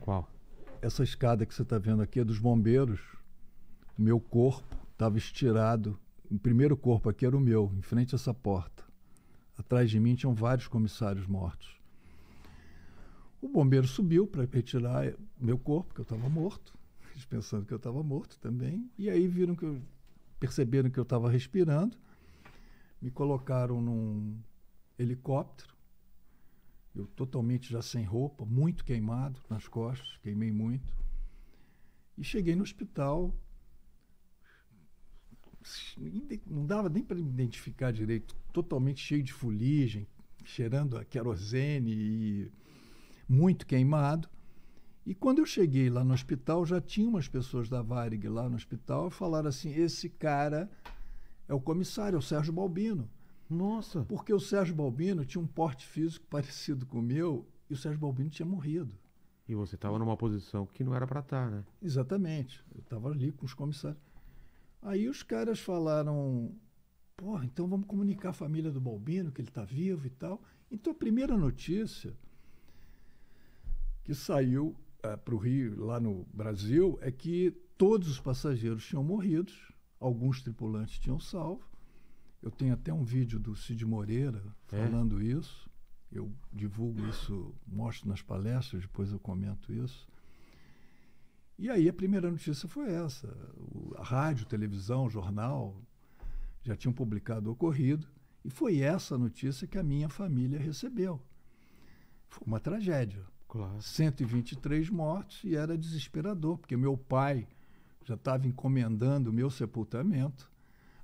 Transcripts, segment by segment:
Qual? Essa escada que você está vendo aqui é dos bombeiros. O meu corpo estava estirado. O primeiro corpo aqui era o meu, em frente a essa porta. Atrás de mim tinham vários comissários mortos. O bombeiro subiu para retirar meu corpo, que eu estava morto. Eles pensando que eu estava morto também. E aí perceberam que eu estava respirando. Me colocaram num helicóptero. Eu totalmente já sem roupa, muito queimado nas costas, queimei muito. E cheguei no hospital. Não dava nem para me identificar direito, totalmente cheio de fuligem, cheirando a querosene e muito queimado. E quando eu cheguei lá no hospital, já tinha umas pessoas da Varig lá no hospital e falaram assim, esse cara é o comissário, é o Sérgio Balbino. Nossa! Porque o Sérgio Balbino tinha um porte físico parecido com o meu e o Sérgio Balbino tinha morrido. E você estava numa posição que não era para estar, né? Exatamente. Eu estava ali com os comissários. Aí os caras falaram, porra, então vamos comunicar a família do Balbino, que ele está vivo e tal. Então a primeira notícia que saiu para o Rio, lá no Brasil, é que todos os passageiros tinham morrido, alguns tripulantes tinham salvo. Eu tenho até um vídeo do Cid Moreira falando isso. Eu divulgo isso, mostro nas palestras, depois eu comento isso. E aí a primeira notícia foi essa. A rádio, televisão, jornal já tinham publicado o ocorrido. E foi essa notícia que a minha família recebeu. Foi uma tragédia. Claro. 123 mortos e era desesperador, porque meu pai já estava encomendando o meu sepultamento.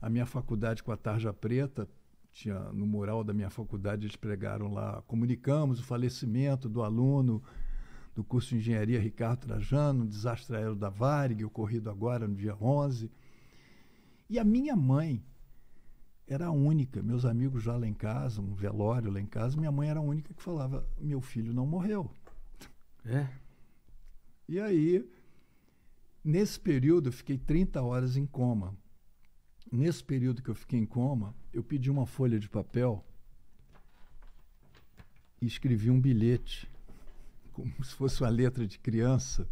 A minha faculdade com a tarja preta, no mural da minha faculdade eles pregaram lá, comunicamos o falecimento do aluno do curso de engenharia Ricardo Trajano, desastre aéreo da Varig, ocorrido agora no dia 11. E a minha mãe era a única, meus amigos já lá em casa, um velório lá em casa, minha mãe era a única que falava, meu filho não morreu. E aí, nesse período, eu fiquei 30 horas em coma. Nesse período que eu fiquei em coma, eu pedi uma folha de papel e escrevi um bilhete, como se fosse uma letra de criança.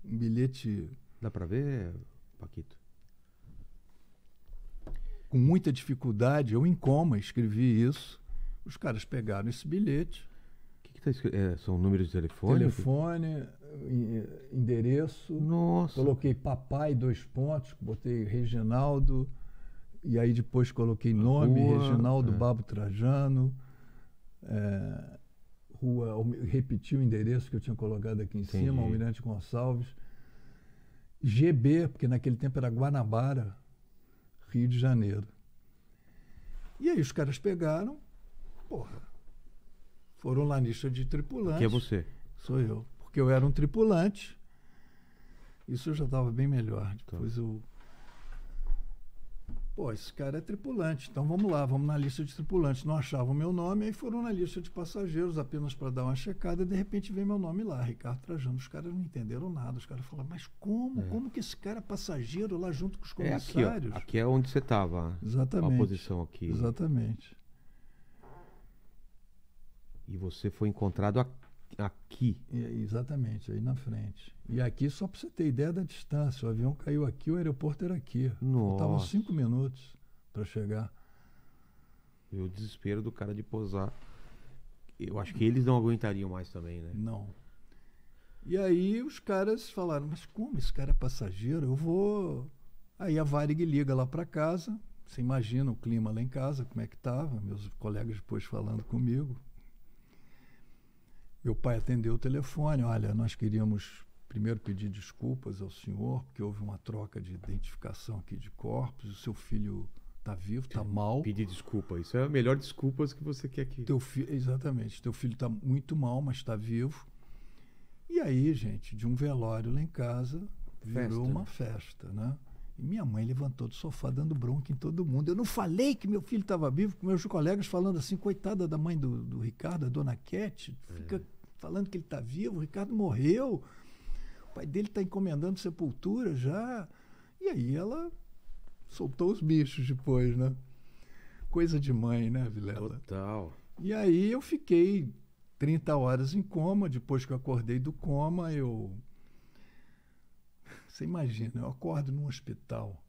Um bilhete... Dá para ver, Paquito? Com muita dificuldade, eu em coma escrevi isso. Os caras pegaram esse bilhete. O que está escrito? São números de telefone? Telefone, endereço. Nossa! Coloquei papai, 2 pontos, botei Reginaldo, e aí depois coloquei nome, Rua, Reginaldo Babo Trajano, rua, repeti o endereço que eu tinha colocado aqui em cima, Almirante Gonçalves. GB, porque naquele tempo era Guanabara, Rio de Janeiro. E aí os caras pegaram, foram lá na lista de tripulantes. Que é você? Sou eu. Porque eu era um tripulante. Isso eu já estava bem melhor. Depois esse cara é tripulante. Então vamos lá, vamos na lista de tripulantes. Não achavam meu nome, aí foram na lista de passageiros apenas para dar uma checada. De repente vem meu nome lá, Ricardo Trajano. Os caras não entenderam nada. Os caras falaram, mas como? Como que esse cara é passageiro lá junto com os comissários? Aqui é onde você estava. Exatamente. A posição aqui. Exatamente. E você foi encontrado aqui. Exatamente, aí na frente. E aqui, só para você ter ideia da distância, o avião caiu aqui, o aeroporto era aqui. Faltavam 5 minutos para chegar. E o desespero do cara de pousar. Eu acho que eles não aguentariam mais também, né? Não. E aí os caras falaram, mas como esse cara é passageiro? Eu vou... Aí a Varig liga lá para casa. Você imagina o clima lá em casa, como é que estava. Meus colegas depois falando comigo. Meu pai atendeu o telefone, olha, nós queríamos primeiro pedir desculpas ao senhor, porque houve uma troca de identificação aqui de corpos, o seu filho está vivo, está mal. Pedir desculpa, isso é a melhor desculpa que você quer aqui. Exatamente, teu filho está muito mal, mas está vivo. E aí, gente, de um velório lá em casa, virou uma festa, né? E minha mãe levantou do sofá dando bronca em todo mundo. Eu não falei que meu filho estava vivo, com meus colegas falando assim, coitada da mãe do Ricardo, a dona Cat, fica falando que ele está vivo, o Ricardo morreu, o pai dele está encomendando sepultura já. E aí ela soltou os bichos depois, né? Coisa de mãe, né, Vilela? Total. E aí eu fiquei 30 horas em coma. Depois que eu acordei do coma, você imagina, eu acordo num hospital,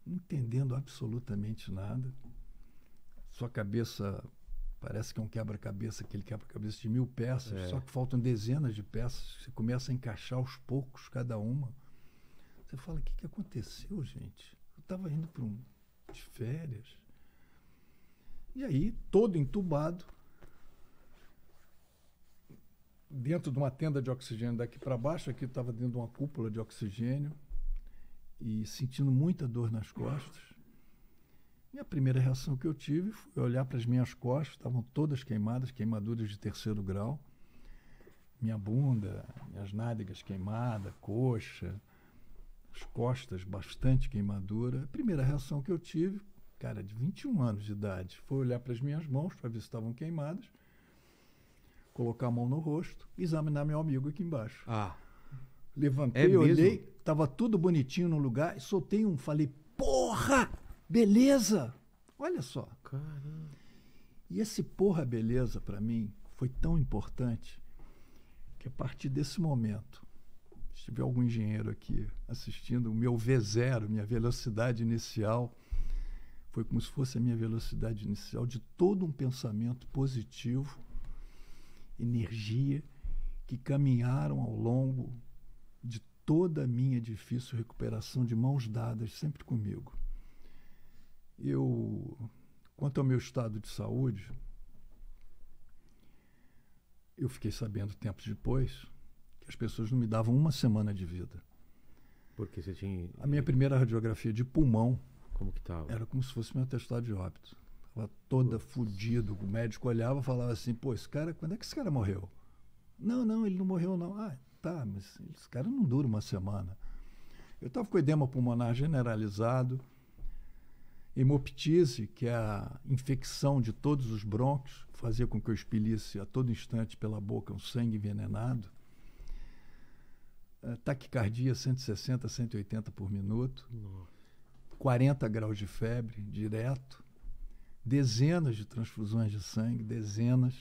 não entendendo absolutamente nada. Sua cabeça parece que é um quebra-cabeça, aquele quebra-cabeça de 1000 peças, só que faltam dezenas de peças. Você começa a encaixar aos poucos cada uma. Você fala, o que aconteceu, gente? Eu estava indo de férias. E aí, todo entubado, dentro de uma tenda de oxigênio daqui para baixo, aqui estava dentro de uma cúpula de oxigênio, e sentindo muita dor nas costas. E a primeira reação que eu tive foi olhar para as minhas costas, estavam todas queimadas, queimaduras de 3º grau. Minha bunda, minhas nádegas queimadas, coxa, as costas bastante queimadura. A primeira reação que eu tive, cara de 21 anos de idade, foi olhar para as minhas mãos para ver se estavam queimadas, colocar a mão no rosto e examinar meu amigo aqui embaixo. Levantei, olhei, estava tudo bonitinho no lugar e soltei falei, porra, beleza! Olha só. Caramba. E esse porra, beleza, para mim, foi tão importante que a partir desse momento, se tiver algum engenheiro aqui assistindo, o meu V0, minha velocidade inicial, foi como se fosse a minha velocidade inicial de todo um pensamento positivo, energia, que caminharam ao longo de toda a minha difícil recuperação de mãos dadas, sempre comigo. Quanto ao meu estado de saúde, eu fiquei sabendo tempos depois que as pessoas não me davam uma semana de vida. Porque você tinha... A minha primeira radiografia de pulmão, como que estava? Era como se fosse meu atestado de óbito. Estava toda fodido. O médico olhava e falava assim, pô, quando é que esse cara morreu? Não, ele não morreu não. Ah, tá, mas esse cara não dura uma semana. Eu estava com edema pulmonar generalizado, hemoptise, que é a infecção de todos os brônquios, que fazia com que eu expelisse a todo instante pela boca um sangue envenenado. Taquicardia 160, 180 por minuto. Nossa. 40 graus de febre, direto. Dezenas de transfusões de sangue, dezenas.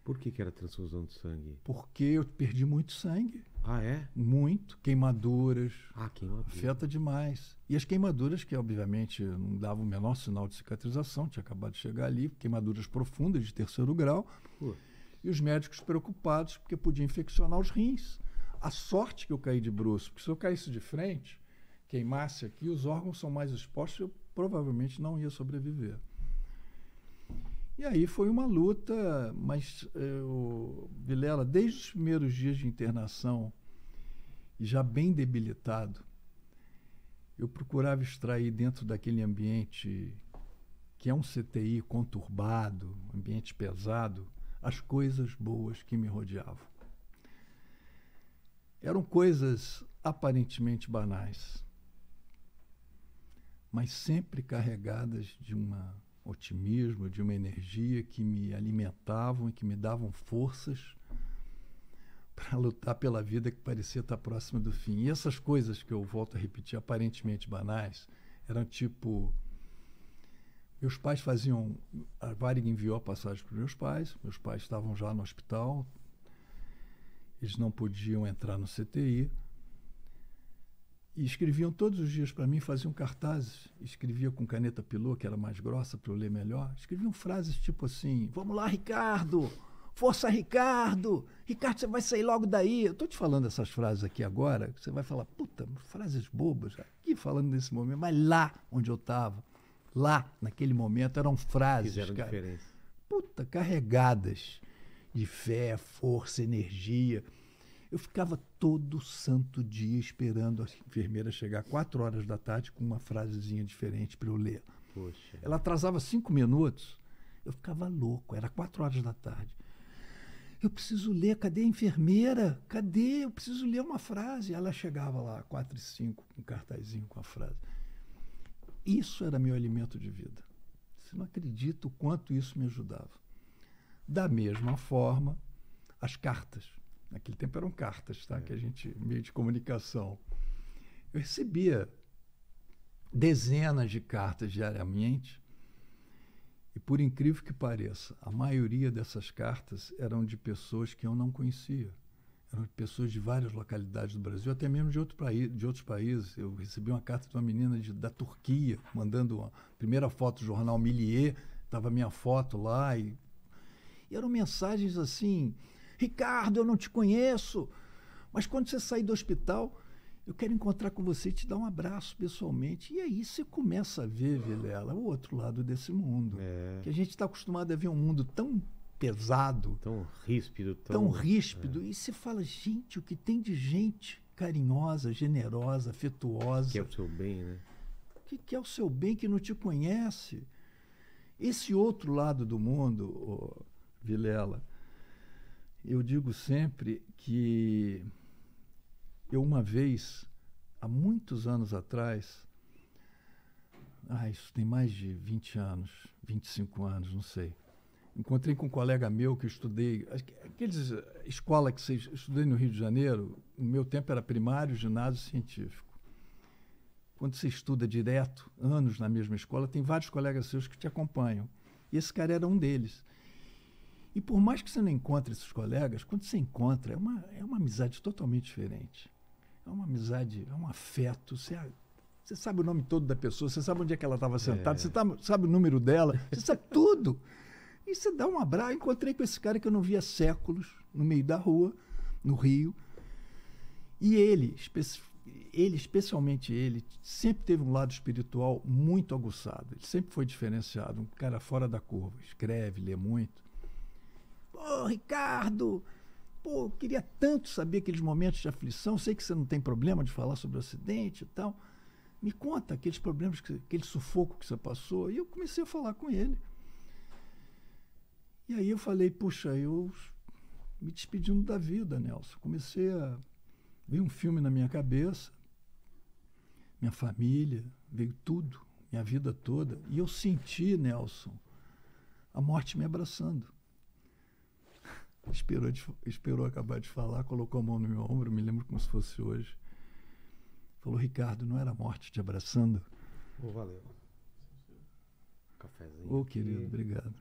Por que era transfusão de sangue? Porque eu perdi muito sangue. Ah, é? Muito. Queimaduras. Queimadura. Afeta demais. E as queimaduras, que obviamente não davam o menor sinal de cicatrização, tinha acabado de chegar ali, queimaduras profundas de 3º grau. E os médicos preocupados porque podia infeccionar os rins. A sorte que eu caí de bruço, porque se eu caísse de frente, queimasse aqui, os órgãos são mais expostos, eu provavelmente não ia sobreviver. E aí foi uma luta, mas, Vilela, desde os primeiros dias de internação, e já bem debilitado, eu procurava extrair dentro daquele ambiente, que é um CTI conturbado, ambiente pesado, as coisas boas que me rodeavam. Eram coisas aparentemente banais, mas sempre carregadas de um otimismo, de uma energia que me alimentavam e que me davam forças para lutar pela vida que parecia estar próxima do fim. E essas coisas que eu volto a repetir, aparentemente banais, eram tipo... Meus pais faziam... A Varig enviou a passagem para os meus pais estavam já no hospital, eles não podiam entrar no CTI, e escreviam todos os dias para mim, faziam cartazes, escrevia com caneta pilô, que era mais grossa para eu ler melhor, escreviam frases tipo assim, vamos lá, Ricardo, força, Ricardo, você vai sair logo daí. Eu estou te falando essas frases aqui agora, você vai falar, puta, frases bobas, aqui falando nesse momento, mas lá onde eu estava, lá, naquele momento, eram frases, fizeram cara, diferença. Puta, carregadas de fé, força, energia. Eu ficava todo santo dia esperando a enfermeira chegar 4 horas da tarde com uma frasezinha diferente para eu ler. Poxa. Ela atrasava 5 minutos, eu ficava louco, era 4 horas da tarde. Eu preciso ler, cadê a enfermeira? Cadê? Eu preciso ler uma frase. Ela chegava lá, 4h05, com um cartazinho com a frase. Isso era meu alimento de vida. Você não acredita o quanto isso me ajudava. Da mesma forma, as cartas. Naquele tempo eram cartas, tá? Que a gente, meio de comunicação. Eu recebia dezenas de cartas diariamente E por incrível que pareça, a maioria dessas cartas eram de pessoas que eu não conhecia. Eram de pessoas de várias localidades do Brasil, até mesmo de outros países. Eu recebi uma carta de uma menina da Turquia, mandando a primeira foto do jornal Millier, estava minha foto lá. E eram mensagens assim: Ricardo, eu não te conheço, mas quando você sair do hospital, eu quero encontrar com você e te dar um abraço pessoalmente. E aí você começa a ver, Vilela, o outro lado desse mundo. Que a gente está acostumado a ver um mundo tão pesado, tão ríspido, tão ríspido. E você fala, gente, o que tem de gente carinhosa, generosa, afetuosa. Que é o seu bem, né? Que é o seu bem, que não te conhece. Esse outro lado do mundo, Vilela, eu digo sempre que eu uma vez, há muitos anos atrás, isso tem mais de 20 anos, 25 anos, não sei. Encontrei com um colega meu que eu estudei, aqueles escola que eu estudei no Rio de Janeiro, no meu tempo era primário, ginásio científico. Quando você estuda direto, anos na mesma escola, tem vários colegas seus que te acompanham. E esse cara era um deles. E por mais que você não encontre esses colegas, quando você encontra, é uma amizade totalmente diferente. É uma amizade, é um afeto. Você sabe o nome todo da pessoa, você sabe onde é que ela estava sentada, você sabe o número dela, você sabe tudo. E você dá um abraço. Eu encontrei com esse cara que eu não via há séculos, no meio da rua, no Rio. E ele, especialmente ele, sempre teve um lado espiritual muito aguçado. Ele sempre foi diferenciado, um cara fora da curva. Escreve, lê muito. Pô, Ricardo, eu queria tanto saber aqueles momentos de aflição. Sei que você não tem problema de falar sobre o acidente e tal. Me conta aqueles problemas, aquele sufoco que você passou. E eu comecei a falar com ele. E aí eu falei, puxa, eu me despedindo da vida, Nelson. Comecei a ver um filme na minha cabeça, minha família, veio tudo, minha vida toda. E eu senti, Nelson, a morte me abraçando. Esperou acabar de falar, colocou a mão no meu ombro, me lembro como se fosse hoje. Falou, Ricardo, não era a morte te abraçando? Valeu. Cafezinho. Querido, obrigado.